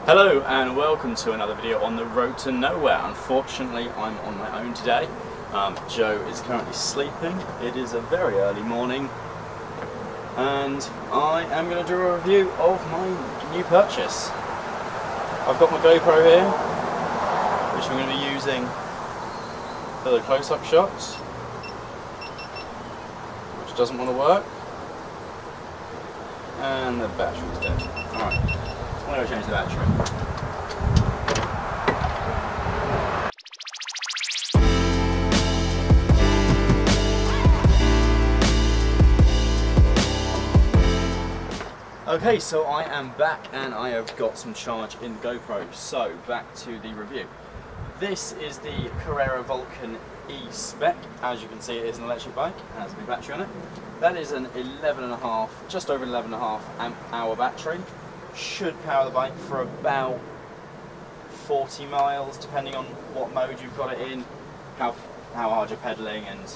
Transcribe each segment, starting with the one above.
Hello and welcome to another video on the road to nowhere. Unfortunately, I'm on my own today. Joe is currently sleeping. It is a very early morning and I am going to do a review of my new purchase. I've got my GoPro here, which I'm going to be using for the close-up shots, which doesn't want to work, and the battery's dead. Alright. I'm going to change the battery. Okay, so I am back and I have got some charge in the GoPro. So back to the review. This is the CARRERA VULCAN E-Spec. As you can see, it is an electric bike. It has a big battery on it. That is an 11.5, just over 11.5 amp hour battery. Should power the bike for about 40 miles, depending on what mode you've got it in, how hard you're pedalling, and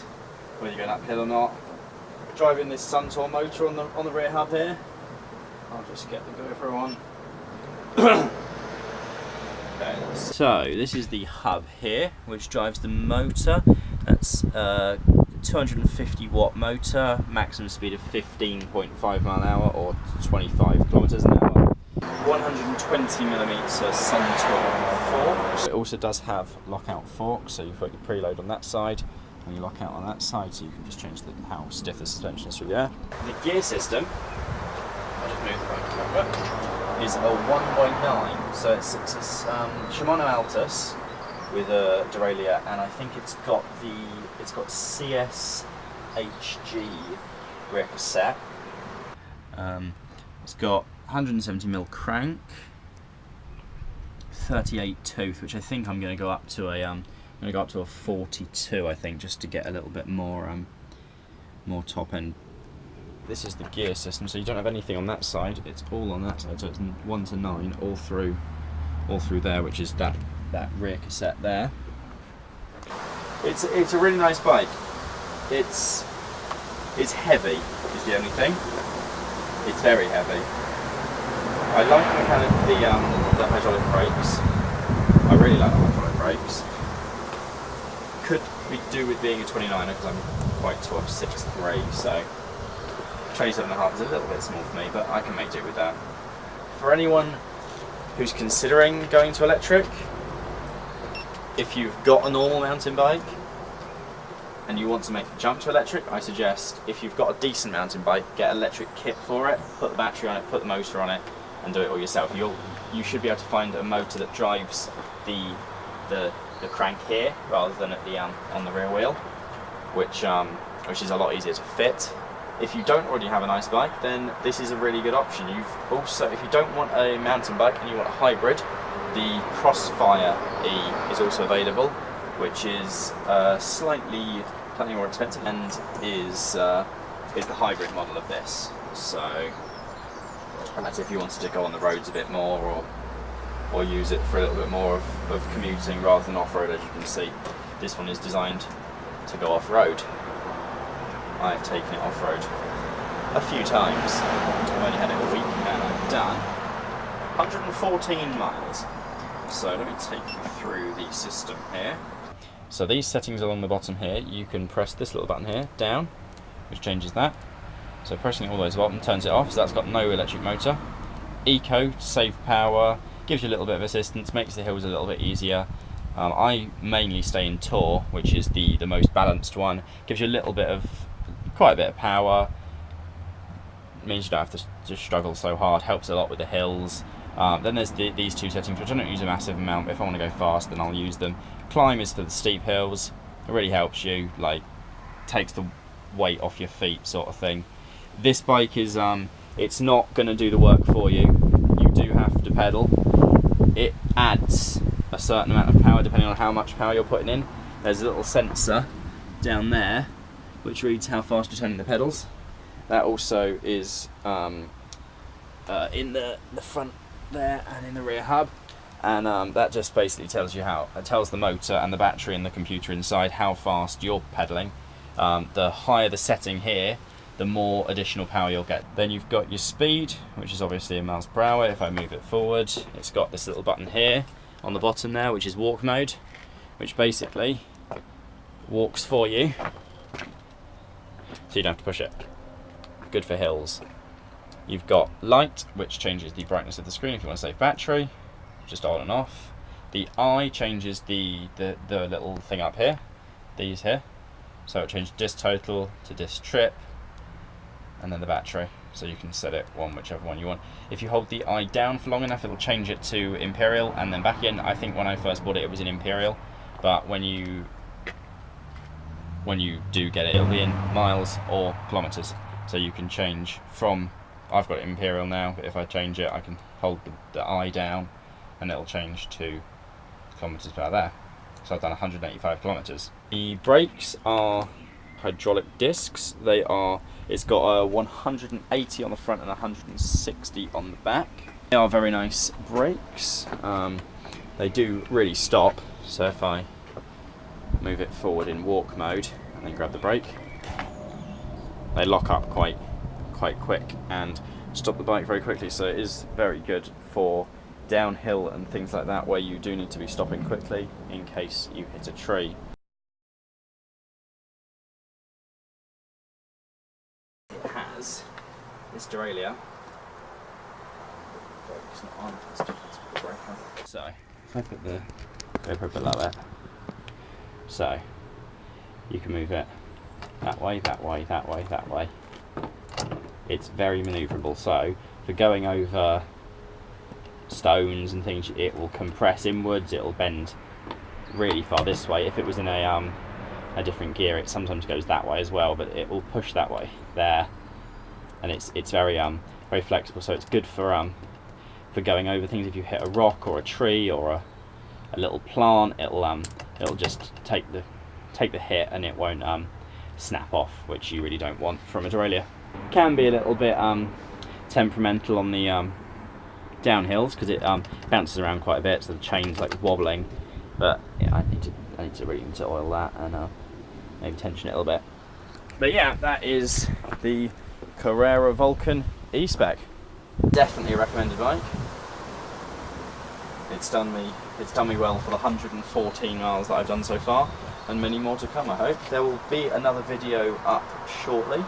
whether you're going uphill or not. Driving this Suntour motor on the rear hub here. I'll just get the GoPro on. Okay, so this is the hub here, which drives the motor. That's 250 watt motor, maximum speed of 15.5 mile an hour or 25 kilometers an hour. 120mm Suntour fork. It also does have lockout forks, so you've got your preload on that side and your lockout on that side, so you can just change how stiff the suspension is through there. The gear system, I'll just move the bike over, is a 1x9, so it's Shimano Altus with a derailleur, and I think it's got CSHG rear cassette. It's got 170mm crank, 38 tooth, which I think I'm going to go up to a 42, I think, just to get a little bit more top end. This is the gear system, so you don't have anything on that side. It's all on that side, so it's 1 to 9 all through there, which is that rear cassette there. It's a really nice bike. It's heavy is the only thing. It's very heavy. I like the hydraulic brakes. I really like the hydraulic brakes. Could we do with being a 29er because I'm quite tall, 6'3", so 27.5 is a little bit small for me, but I can make do with that. For anyone who's considering going to electric, if you've got a normal mountain bike and you want to make the jump to electric, I suggest, if you've got a decent mountain bike, get an electric kit for it, put the battery on it, put the motor on it, and do it all yourself. You should be able to find a motor that drives the crank here rather than at the on the rear wheel, which is a lot easier to fit. If you don't already have a nice bike, then this is a really good option. If you don't want a mountain bike and you want a hybrid, the Crossfire E is also available, which is slightly more expensive and is the hybrid model of this. So that's if you wanted to go on the roads a bit more or use it for a little bit more of commuting rather than off-road. As you can see, this one is designed to go off-road. I've taken it off-road a few times. I've only had it a week and I've done 114 miles. So let me take you through the system here. So these settings along the bottom here, you can press this little button here, down, which changes that. So pressing it all the way to the bottom turns it off, so that's got no electric motor. Eco, save power, gives you a little bit of assistance, makes the hills a little bit easier. I mainly stay in Tour, which is the most balanced one. Gives you quite a bit of power, means you don't have to struggle so hard, helps a lot with the hills. Then there's these two settings, which I don't use a massive amount. If I want to go fast, then I'll use them. Climb is for the steep hills. It really helps you, like, takes the weight off your feet, sort of thing. This bike is, it's not going to do the work for you. You do have to pedal. It adds a certain amount of power depending on how much power you're putting in. There's a little sensor down there which reads how fast you're turning the pedals. That also is in the front there and in the rear hub, and that just basically tells you it tells the motor and the battery and the computer inside how fast you're pedaling. The higher the setting here, the more additional power you'll get. Then you've got your speed, which is obviously in miles per hour. If I move it forward, it's got this little button here on the bottom there, which is walk mode, which basically walks for you, so you don't have to push it. Good for hills. You've got light, which changes the brightness of the screen if you want to save battery, just on and off. The eye changes the little thing up here, these here, so it changes disk total to disk trip, and then the battery, so you can set it whichever one you want. If you hold the eye down for long enough, it'll change it to Imperial and then back in. I think when I first bought it, it was in Imperial, but when you do get it, it'll be in miles or kilometers. So you can change from, I've got it Imperial now, but if I change it, I can hold the eye down and it'll change to kilometers per hour there. So I've done 185 kilometers. The brakes are hydraulic discs. It's got a 180 on the front and 160 on the back. They are very nice brakes. They do really stop, so if I move it forward in walk mode and then grab the brake, they lock up quite quick and stop the bike very quickly, so it is very good for downhill and things like that where you do need to be stopping quickly in case you hit a tree. It has this derailleur. It's not on, let's put the brake on. So if I put the GoPro below it, so you can move it that way, that way, that way, that way. It's very manoeuvrable, so for going over stones and things, it will compress inwards, it will bend really far this way. If it was in a different gear, it sometimes goes that way as well, but it will push that way there, and it's very very flexible, so it's good for going over things. If you hit a rock or a tree or a little plant, it'll just take the hit and it won't snap off, which you really don't want from a derailleur. Can be a little bit temperamental on the downhills because it bounces around quite a bit, so the chain's like wobbling. But yeah, I need to really oil that and maybe tension it a little bit. But yeah, that is the Carrera Vulcan E-Spec. Definitely a recommended bike. It's done me well for the 114 miles that I've done so far, and many more to come, I hope. There will be another video up shortly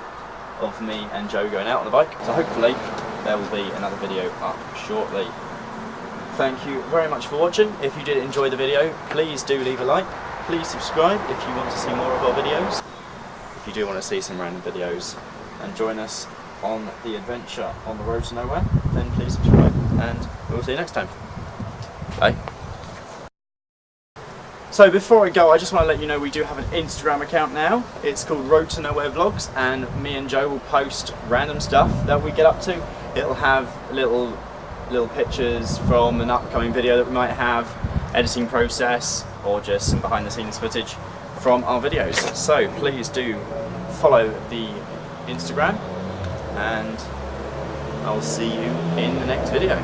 of me and Joe going out on the bike, so hopefully there will be another video up shortly. Thank you very much for watching. If you did enjoy the video, please do leave a like. Please subscribe if you want to see more of our videos. If you do want to see some random videos and join us on the adventure on the road to nowhere, then please subscribe, and we'll see you next time. Bye. So before I go, I just want to let you know we do have an Instagram account now. It's called Road to Nowhere Vlogs, and me and Joe will post random stuff that we get up to. It'll have little pictures from an upcoming video that we might have, editing process, or just some behind the scenes footage from our videos. So please do follow the Instagram, and I'll see you in the next video.